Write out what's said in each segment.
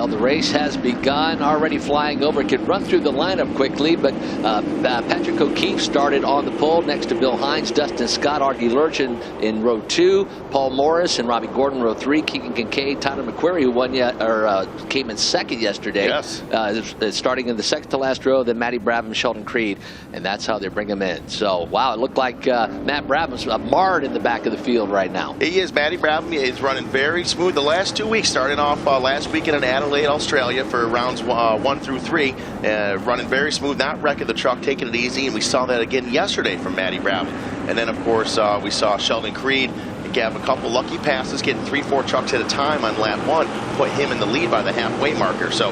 Well, the race has begun, already flying over. Could run through the lineup quickly, but Patrick O'Keefe started on the pole next to Bill Hines, Dustin Scott, Artie Lurchin in row 2, Paul Morris and Robbie Gordon row 3, Keegan Kincaid, Tyler McQuarrie, who came in second yesterday. Yes. Starting in the second to last row, then Matty Brabham, Sheldon Creed, and that's how they bring him in. So, wow, it looked like Matt Brabham's marred in the back of the field right now. He is. Matty Brabham is running very smooth. The last 2 weeks, starting off last weekend in Adelaide, Australia for rounds 1 through 3, running very smooth, not wrecking the truck, taking it easy, and we saw that again yesterday from Matty Brabham. And then, of course, we saw Sheldon Creed have a couple lucky passes, getting 3-4 trucks at a time on lap 1, put him in the lead by the halfway marker. So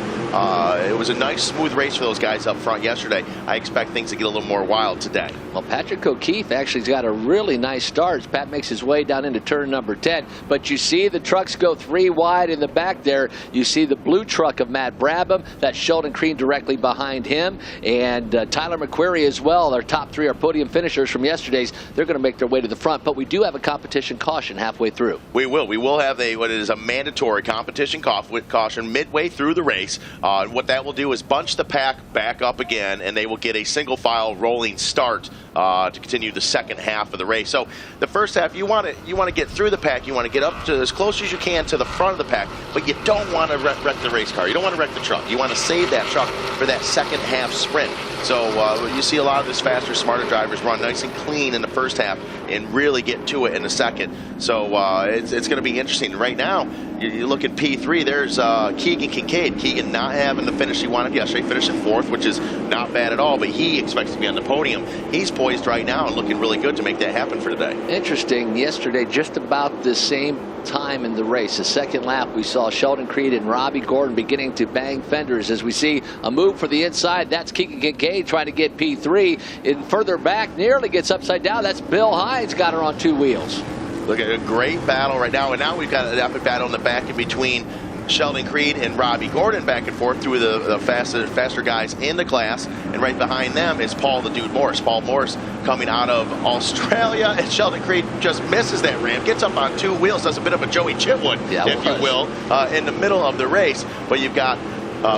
it was a nice, smooth race for those guys up front yesterday. I expect things to get a little more wild today. Well, Patrick O'Keefe actually's got a really nice start as Pat makes his way down into turn number 10. But you see the trucks go 3 wide in the back there. You see the blue truck of Matt Brabham. That's Sheldon Creed directly behind him. And Tyler McQuarrie as well. Our top 3 are podium finishers from yesterday's. They're going to make their way to the front. But we do have a competition caution halfway through. We will have what is a mandatory competition caution midway through the race. What that will do is bunch the pack back up again, and they will get a single file rolling start to continue the second half of the race. So the first half, you want to get through the pack, you want to get up to as close as you can to the front of the pack, but you don't want to wreck the race car. You don't want to wreck the truck. You want to save that truck for that second half sprint. So you see a lot of this faster, smarter drivers run nice and clean in the first half and really get to it in the second. So it's going to be interesting. Right now, you look at P3, there's Keegan Kincaid. Keegan not having the finish he wanted yesterday, finished in 4th, which is not bad at all, but he expects to be on the podium. He's poised right now and looking really good to make that happen for today. Interesting. Yesterday, just about the same time in the race, the second lap, we saw Sheldon Creed and Robbie Gordon beginning to bang fenders as we see a move for the inside. That's Keegan Kincaid trying to get P3. And further back, nearly gets upside down. That's Bill Hines, got her on 2 wheels. Look at a great battle right now, and now we've got an epic battle in the back in between Sheldon Creed and Robbie Gordon back and forth through the faster guys in the class, and right behind them is Paul the Dude Morris. Paul Morris coming out of Australia, and Sheldon Creed just misses that ramp, gets up on 2 wheels, does a bit of a Joey Chitwood, if you will, in the middle of the race. But you've got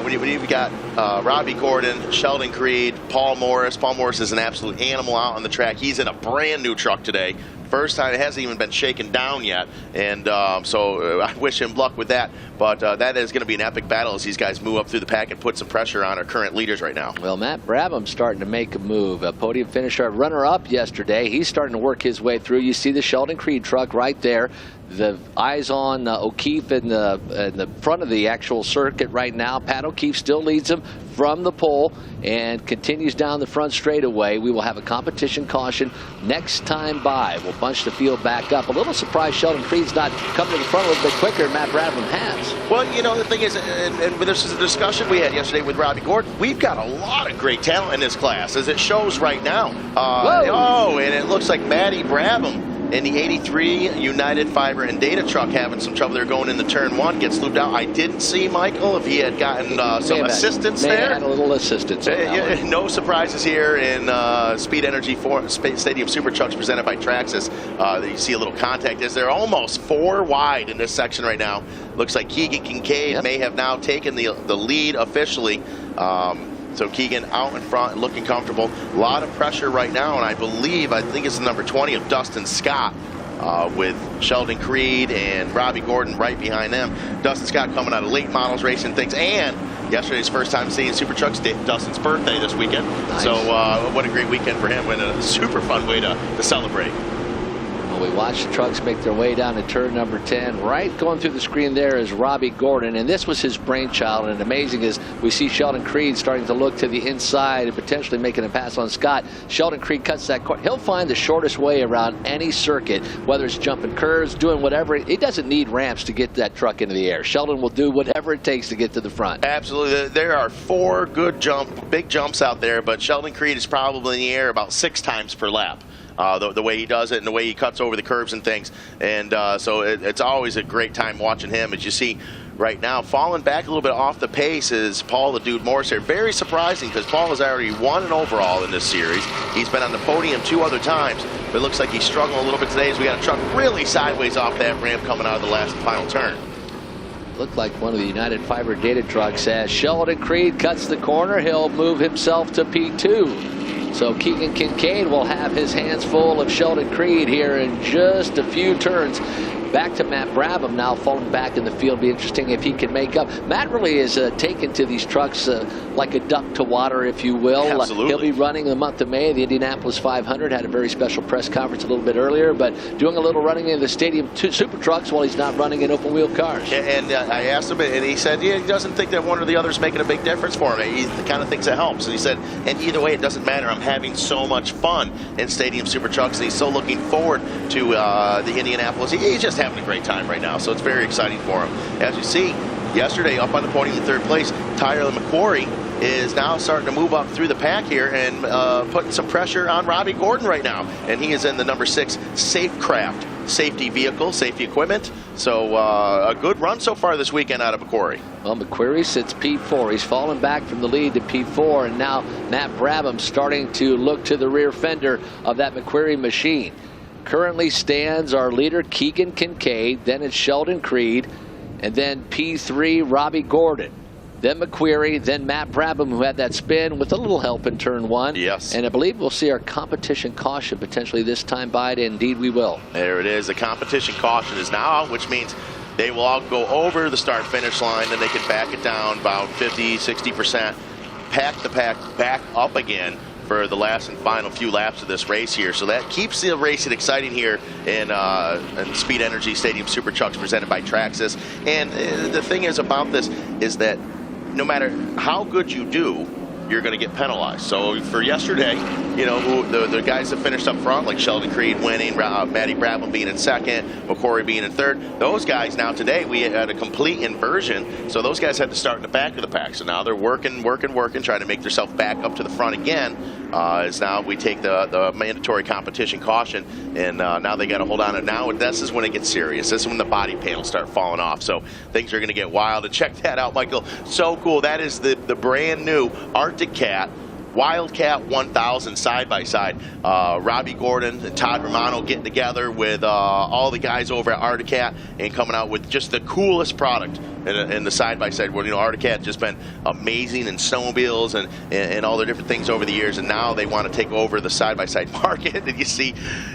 when you've got Robbie Gordon, Sheldon Creed, Paul Morris. Paul Morris is an absolute animal out on the track. He's in a brand new truck today. First time, it hasn't even been shaken down yet, and so I wish him luck with that. But that is going to be an epic battle as these guys move up through the pack and put some pressure on our current leaders right now. Well, Matt Brabham's starting to make a move. A podium finisher, runner-up yesterday. He's starting to work his way through. You see the Sheldon Creed truck right there. The eyes on O'Keefe in the front of the actual circuit right now. Pat O'Keefe still leads him from the pole and continues down the front straightaway. We will have a competition caution next time by. We'll bunch the field back up. A little surprised Sheldon Creed's not coming to the front a little bit quicker than Matt Brabham has. Well, you know, the thing is, and this is a discussion we had yesterday with Robbie Gordon, we've got a lot of great talent in this class, as it shows right now. And it looks like Matty Brabham in the 83 United Fiber and Data truck having some trouble there going into turn 1, gets looped out. I didn't see, Michael, if he had gotten some assistance there. Had a little assistance on that one. No surprises here in Speed Energy Stadium Super Trucks presented by Traxxas. You see a little contact as they're almost 4 wide in this section right now. Looks like Keegan Kincaid may have now taken the lead officially. So Keegan out in front and looking comfortable. A lot of pressure right now, and I think it's the number 20 of Dustin Scott with Sheldon Creed and Robbie Gordon right behind them. Dustin Scott coming out of late models racing things, and yesterday's first time seeing Super Trucks, Dustin's birthday this weekend. Nice. So what a great weekend for him, and a super fun way to celebrate. We watch the trucks make their way down to turn number 10. Right going through the screen there is Robbie Gordon, and this was his brainchild. And amazing is we see Sheldon Creed starting to look to the inside and potentially making a pass on Scott. Sheldon Creed cuts that corner. He'll find the shortest way around any circuit, whether it's jumping curves, doing whatever. He doesn't need ramps to get that truck into the air. Sheldon will do whatever it takes to get to the front. Absolutely. There are 4 good big jumps out there, but Sheldon Creed is probably in the air about 6 times per lap. The way he does it and the way he cuts over the curves and things. And so it's always a great time watching him. As you see right now, falling back a little bit off the pace is Paul the Dude Morris here. Very surprising because Paul has already won an overall in this series. He's been on the podium 2 other times, but it looks like he's struggling a little bit today as we got a truck really sideways off that ramp coming out of the final turn. looked like one of the United Fiber data trucks as Sheldon Creed cuts the corner. He'll move himself to P2. So Keegan Kincaid will have his hands full of Sheldon Creed here in just a few turns. Back to Matt Brabham now falling back in the field. Be interesting if he can make up. Matt really is taken to these trucks like a duck to water, if you will. Absolutely. He'll be running in the month of May. The Indianapolis 500 had a very special press conference a little bit earlier, but doing a little running in the Stadium Super Trucks while he's not running in open wheel cars. And I asked him, and he said he doesn't think that one or the other is making a big difference for him. He kind of thinks it helps. And he said, and either way, it doesn't matter. I'm having so much fun in Stadium Super Trucks, and he's so looking forward to the Indianapolis. He's just having a great time right now, so it's very exciting for him. As you see, yesterday up on the podium in third place, Tyler McQuarrie is now starting to move up through the pack here and putting some pressure on Robbie Gordon right now. And he is in the number 6 Safecraft safety vehicle, safety equipment. So a good run so far this weekend out of McQuarrie. Well, McQuarrie sits P4. He's fallen back from the lead to P4, and now Matt Brabham starting to look to the rear fender of that McQuarrie machine. Currently stands our leader, Keegan Kincaid. Then it's Sheldon Creed. And then P3, Robbie Gordon. Then McQuarrie. Then Matt Brabham, who had that spin with a little help in turn 1. Yes. And I believe we'll see our competition caution potentially this time by it. Indeed, we will. There it is. The competition caution is now out, which means they will all go over the start-finish line, and they can back it down about 50, 60%. Pack the pack back up again for the last and final few laps of this race here. So that keeps the racing exciting here in Speed Energy Stadium Super Trucks presented by Traxxas. And the thing is about this is that no matter how good you do, you're going to get penalized. So for yesterday, you know, the guys that finished up front, like Sheldon Creed winning, Matty Brabham being in second, McQuarrie being in third, those guys now today, we had a complete inversion. So those guys had to start in the back of the pack. So now they're working, trying to make themselves back up to the front again. As now we take the mandatory competition caution, and now they got to hold on. And now this is when it gets serious. This is when the body panels start falling off. So things are going to get wild. And check that out, Michael. So cool. That is the brand new Arctic Cat Wildcat 1000 side-by-side. Robbie Gordon and Todd Romano getting together with all the guys over at Arctic Cat and coming out with just the coolest product in the side-by-side. Well, you know, Arctic Cat just been amazing in snowmobiles and all their different things over the years, and now they want to take over the side-by-side market. And you see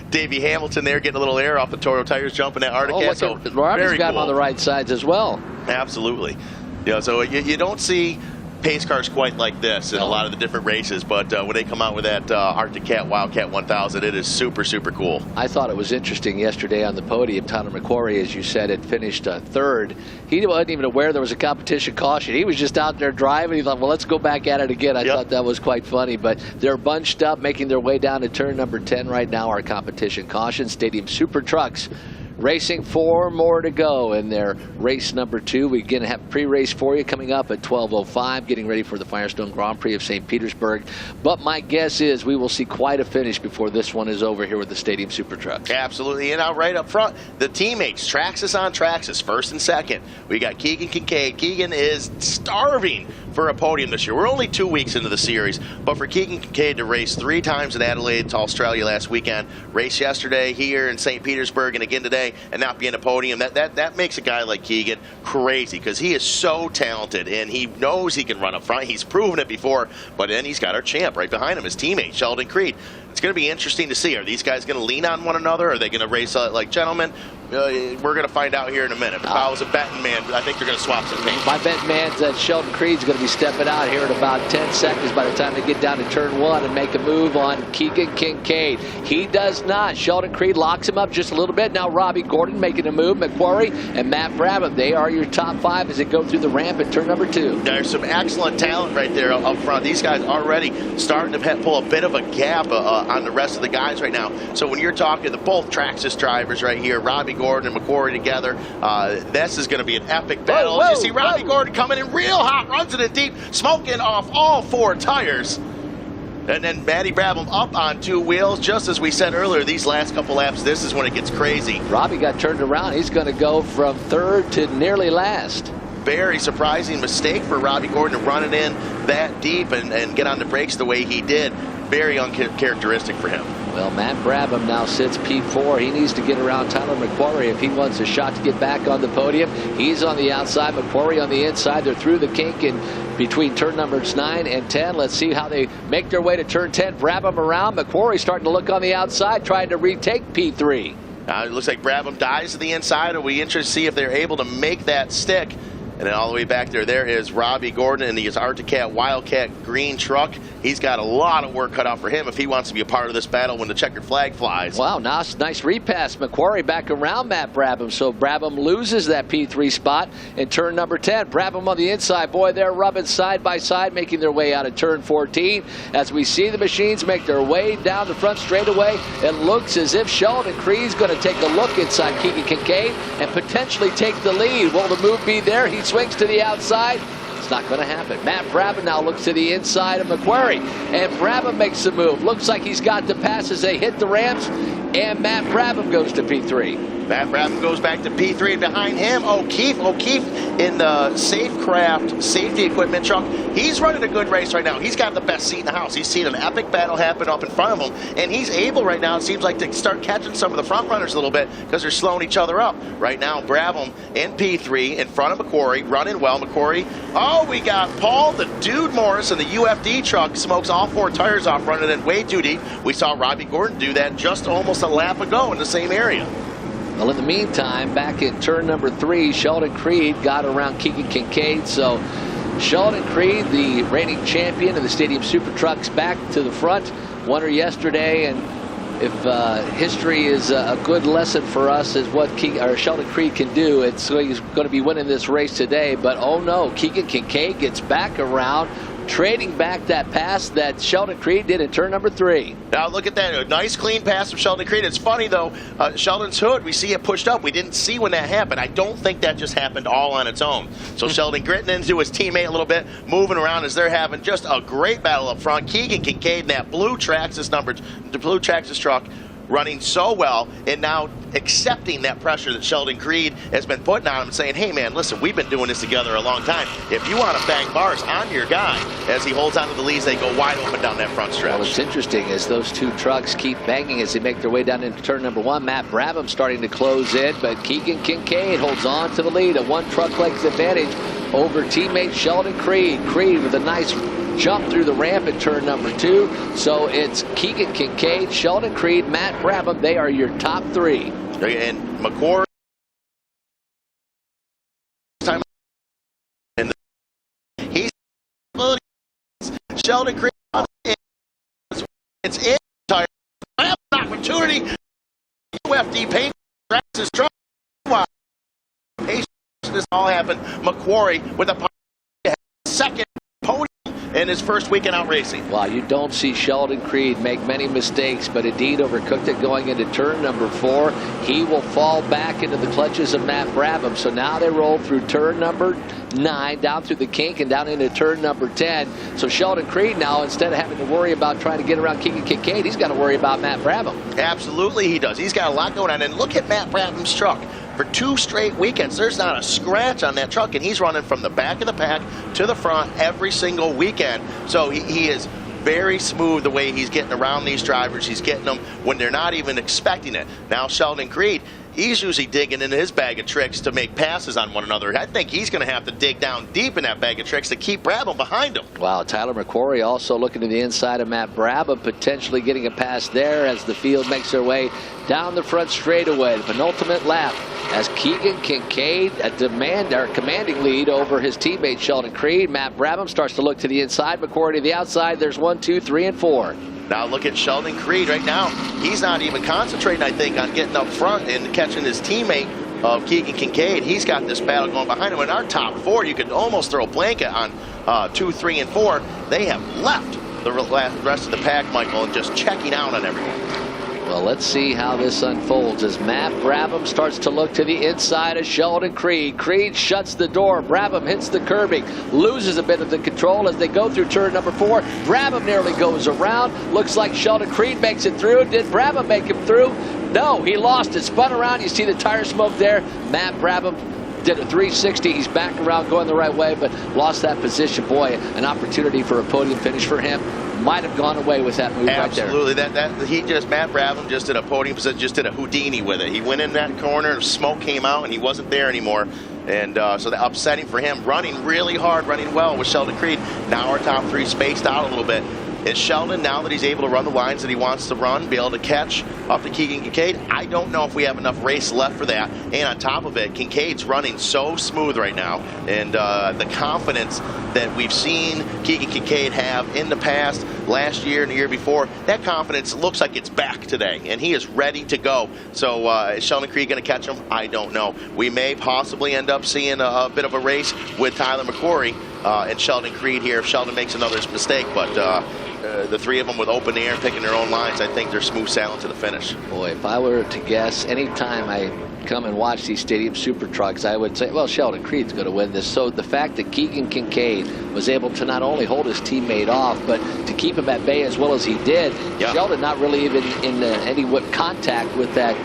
Davey Hamilton there getting a little air off the Toro tires, jumping at Arctic Cat. So Robbie's got him on the right sides as well. Absolutely. Yeah, so you don't see pace cars quite like this in a lot of the different races, but when they come out with that Arctic Cat Wildcat 1000, it is super, super cool. I thought it was interesting yesterday on the podium. Tyler McQuarrie, as you said, had finished third. He wasn't even aware there was a competition caution. He was just out there driving. He thought, well, let's go back at it again. I thought that was quite funny, but they're bunched up, making their way down to turn number 10 right now. Our competition caution, Stadium Super Trucks. Racing 4 more to go in their race number 2. We're going to have pre-race for you coming up at 12:05, getting ready for the Firestone Grand Prix of St. Petersburg. But my guess is we will see quite a finish before this one is over here with the Stadium Super Trucks. Absolutely. And out right up front, the teammates, Traxxas on Traxxas, first and second. We got Keegan Kincaid. Keegan is starving for a podium this year. We're only 2 weeks into the series, but for Keegan Kincaid to race 3 times in Adelaide to Australia last weekend, race yesterday here in St. Petersburg and again today, and not be in a podium, that makes a guy like Keegan crazy, because he is so talented and he knows he can run up front. He's proven it before, but then he's got our champ right behind him, his teammate Sheldon Creed. It's going to be interesting to see. Are these guys going to lean on one another? Are they going to race like gentlemen? We're going to find out here in a minute. If I was a betting man, I think they're going to swap some paint. My betting man's that Sheldon Creed's going to be stepping out here in about 10 seconds by the time they get down to turn 1 and make a move on Keegan Kincaid. He does not. Sheldon Creed locks him up just a little bit. Now Robbie Gordon making a move. McQuarrie and Matt Brabham, they are your top 5 as they go through the ramp at turn number 2. There's some excellent talent right there up front. These guys already starting to pull a bit of a gap on the rest of the guys right now. So when you're talking to both Traxxas drivers right here, Robbie Gordon and McQuarrie together, this is going to be an epic battle. You see Robbie Gordon coming in real hot, runs it in deep, smoking off all 4 tires. And then Matty Brabham up on 2 wheels. Just as we said earlier, these last couple laps, this is when it gets crazy. Robbie got turned around. He's going to go from 3rd to nearly last. Very surprising mistake for Robbie Gordon to run it in that deep and get on the brakes the way he did. Very uncharacteristic for him. Well, Matt Brabham now sits P4. He needs to get around Tyler McQuarrie if he wants a shot to get back on the podium. He's on the outside, McQuarrie on the inside. They're through the kink in between turn numbers 9 and 10. Let's see how they make their way to turn 10. Brabham around. McQuarrie starting to look on the outside, trying to retake P3. It looks like Brabham dies to the inside. It'll be interesting to see if they're able to make that stick. And then all the way back there is Robbie Gordon in his Arctic Wildcat green truck. He's got a lot of work cut out for him if he wants to be a part of this battle when the checkered flag flies. Wow, nice repass. McQuarrie back around Matt Brabham. So Brabham loses that P3 spot in turn number 10. Brabham on the inside. Boy, they're rubbing side by side, making their way out of turn 14. As we see the machines make their way down the front straightaway, it looks as if Sheldon Creed's going to take a look inside Keegan Kincaid and potentially take the lead. Will the move be there? He swings to the outside. It's not going to happen. Matt Brabham now looks to the inside of McQuarrie, and Brabham makes the move. Looks like he's got the pass as they hit the ramps, and Matt Brabham goes to P3. Matt Brabham goes back to P3, and behind him, O'Keefe in the Safecraft safety equipment truck. He's running a good race right now. He's got the best seat in the house. He's seen an epic battle happen up in front of him, and he's able right now, it seems like, to start catching some of the front runners a little bit because they're slowing each other up. Right now, Brabham in P3 in front of McQuarrie, running well. McQuarrie, we got Paul the Dude Morris in the UFD truck, smokes all 4 tires off, running in way too deep. We saw Robbie Gordon do that just almost a lap ago in the same area. Well, in the meantime, back in turn number 3, Sheldon Creed got around Keegan Kincaid. So Sheldon Creed, the reigning champion of the Stadium Super Trucks, back to the front. Won her yesterday, and if history is a good lesson for us is what Sheldon Creed can do, he's going to be winning this race today. But oh no, Keegan Kincaid gets back around, trading back that pass that Sheldon Creed did in turn number 3. Now look at that, a nice clean pass from Sheldon Creed. It's funny though, Sheldon's hood, we see it pushed up. We didn't see when that happened. I don't think that just happened all on its own. So Sheldon gritting into his teammate a little bit, moving around as they're having just a great battle up front. Keegan Kincaid in that blue Traxxas truck, running so well, and now accepting that pressure that Sheldon Creed has been putting on him and saying, hey man, listen, we've been doing this together a long time. If you want to bang bars, on your guy. As he holds onto the leads, they go wide open down that front stretch. Well, what's interesting is those 2 trucks keep banging as they make their way down into turn number 1. Matt Brabham starting to close in, but Keegan Kincaid holds on to the lead, a 1 truck length advantage over teammate Sheldon Creed. Creed with a nice jump through the ramp at turn number 2. So it's Keegan Kincaid, Sheldon Creed, Matt Brabham. They are your top 3. And McQuarrie, and he's Sheldon Creed. It's in tire. Opportunity. UFD paint his truck. This all happened. McQuarrie with a second podium in his first weekend out racing. Wow, you don't see Sheldon Creed make many mistakes, but indeed overcooked it going into turn number 4. He will fall back into the clutches of Matt Brabham. So now they roll through turn number 9, down through the kink and down into turn number 10. So Sheldon Creed now, instead of having to worry about trying to get around Keegan Kincaid, he's got to worry about Matt Brabham. Absolutely he does. He's got a lot going on. And look at Matt Brabham's truck. For 2 straight weekends, there's not a scratch on that truck, and he's running from the back of the pack to the front every single weekend. So he is very smooth the way he's getting around these drivers. He's getting them when they're not even expecting it. Now Sheldon Creed, he's usually digging into his bag of tricks to make passes on one another. I think he's going to have to dig down deep in that bag of tricks to keep Brabham behind him. Wow, Tyler McQuarrie also looking to the inside of Matt Brabham, potentially getting a pass there as the field makes their way down the front straightaway. The penultimate lap as Keegan Kincaid commanding lead over his teammate Sheldon Creed. Matt Brabham starts to look to the inside, McQuarrie to the outside. There's 1, 2, 3, and 4. Now look at Sheldon Creed right now. He's not even concentrating, I think, on getting up front and catching his teammate of Keegan Kincaid. He's got this battle going behind him. In our top 4, you could almost throw a blanket on 2, 3, and 4. They have left the rest of the pack, Michael, and just checking out on everyone. Well, let's see how this unfolds as Matt Brabham starts to look to the inside of Sheldon Creed. Creed shuts the door. Brabham hits the curbing, loses a bit of the control as they go through turn number 4. Brabham nearly goes around. Looks like Sheldon Creed makes it through. Did Brabham make him through? No, he lost it. Spun around. You see the tire smoke there. Matt Brabham did a 360. He's back around going the right way, but lost that position. Boy, an opportunity for a podium finish for him. Might have gone away with that move Absolutely. right there. Matt Brabham just did a podium position, just did a Houdini with it. He went in that corner, and smoke came out, and he wasn't there anymore. And so that upsetting for him. Running really hard, running well with Sheldon Creed. Now our top three spaced out a little bit. Is Sheldon, now that he's able to run the lines that he wants to run, be able to catch up to Keegan Kincaid? I don't know if we have enough race left for that. And on top of it, Kincaid's running so smooth right now. And the confidence that we've seen Keegan Kincaid have in the past, last year and the year before, that confidence looks like it's back today. And he is ready to go. So is Sheldon Creed going to catch him? I don't know. We may possibly end up seeing a bit of a race with Tyler McQuarrie and Sheldon Creed here if Sheldon makes another mistake. But the three of them with open air, picking their own lines, I think they're smooth sailing to the finish. Boy, if I were to guess, anytime I come and watch these Stadium Super Trucks, I would say, well, Sheldon Creed's going to win this. So the fact that Keegan Kincaid was able to not only hold his teammate off, but to keep him at bay as well as he did, yeah. Sheldon not really even in any contact with that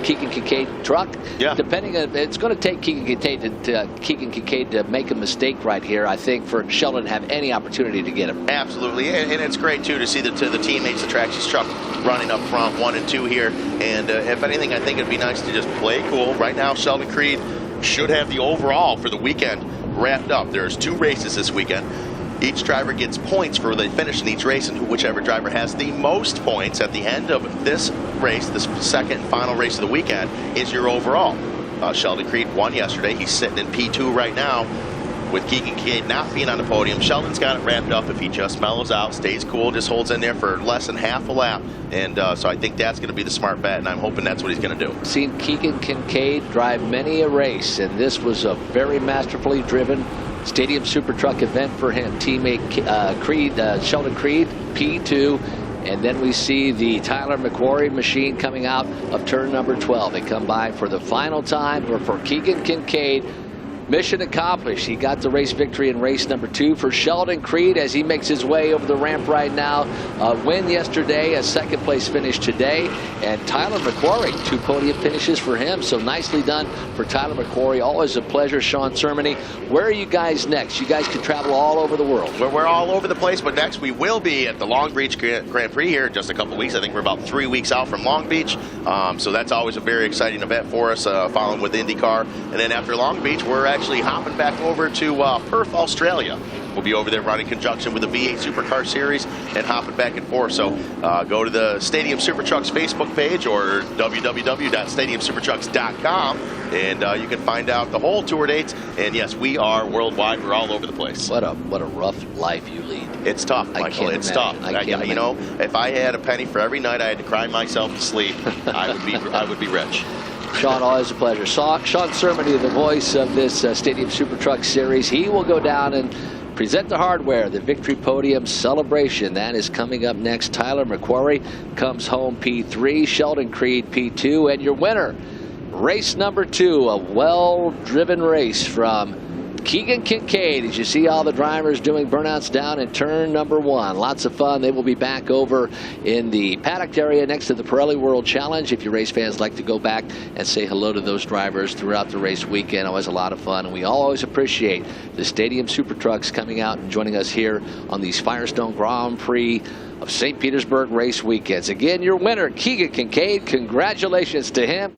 Keegan Kincaid truck. Yeah. Depending on, it's going to take Keegan Kincaid to make a mistake right here, I think, for Sheldon to have any opportunity to get him. Absolutely, and it's great too to see the teammates of Traxxas truck running up front 1 and 2 here. And if anything, I think it'd be nice to just play cool. Right now, Sheldon Creed should have the overall for the weekend wrapped up. There's 2 races this weekend. Each driver gets points for the finish in each race, and whichever driver has the most points at the end of this race, this second and final race of the weekend, is your overall. Sheldon Creed won yesterday. He's sitting in P2 right now. With Keegan Kincaid not being on the podium, Sheldon's got it wrapped up if he just mellows out, stays cool, just holds in there for less than half a lap. And so I think that's going to be the smart bet, and I'm hoping that's what he's going to do. Seen Keegan Kincaid drive many a race, and this was a very masterfully driven Stadium Super Truck event for him. Teammate Sheldon Creed, P2. And then we see the Tyler McQuarrie machine coming out of turn number 12. They come by for the final time for Keegan Kincaid. Mission accomplished. He got the race victory in race number 2 for Sheldon Creed as he makes his way over the ramp right now. A win yesterday, a second place finish today. And Tyler McQuarrie, 2 podium finishes for him. So nicely done for Tyler McQuarrie. Always a pleasure, Sean Cermony. Where are you guys next? You guys can travel all over the world. We're all over the place, but next we will be at the Long Beach Grand Prix here in just a couple weeks. I think we're about 3 weeks out from Long Beach. So that's always a very exciting event for us, following with IndyCar. And then after Long Beach, we're actually hopping back over to Perth, Australia. We'll be over there running in conjunction with the V8 Supercar Series and hopping back and forth. So go to the Stadium Super Trucks Facebook page or www.stadiumsupertrucks.com and you can find out the whole tour dates. And yes, we are worldwide. We're all over the place. What a rough life you lead. It's tough, Michael. It's tough. You know, if I had a penny for every night I had to cry myself to sleep, I would be rich. Sean, always a pleasure. Sean Cermony, the voice of this Stadium Super Truck Series. He will go down and present the hardware, the Victory Podium celebration. That is coming up next. Tyler McQuarrie comes home P3, Sheldon Creed P2, and your winner, race number 2, a well-driven race from Keegan Kincaid. As you see all the drivers doing burnouts down in turn number 1. Lots of fun. They will be back over in the paddock area next to the Pirelli World Challenge. If you race fans like to go back and say hello to those drivers throughout the race weekend, always a lot of fun. And we always appreciate the Stadium Super Trucks coming out and joining us here on these Firestone Grand Prix of St. Petersburg race weekends. Again, your winner, Keegan Kincaid. Congratulations to him.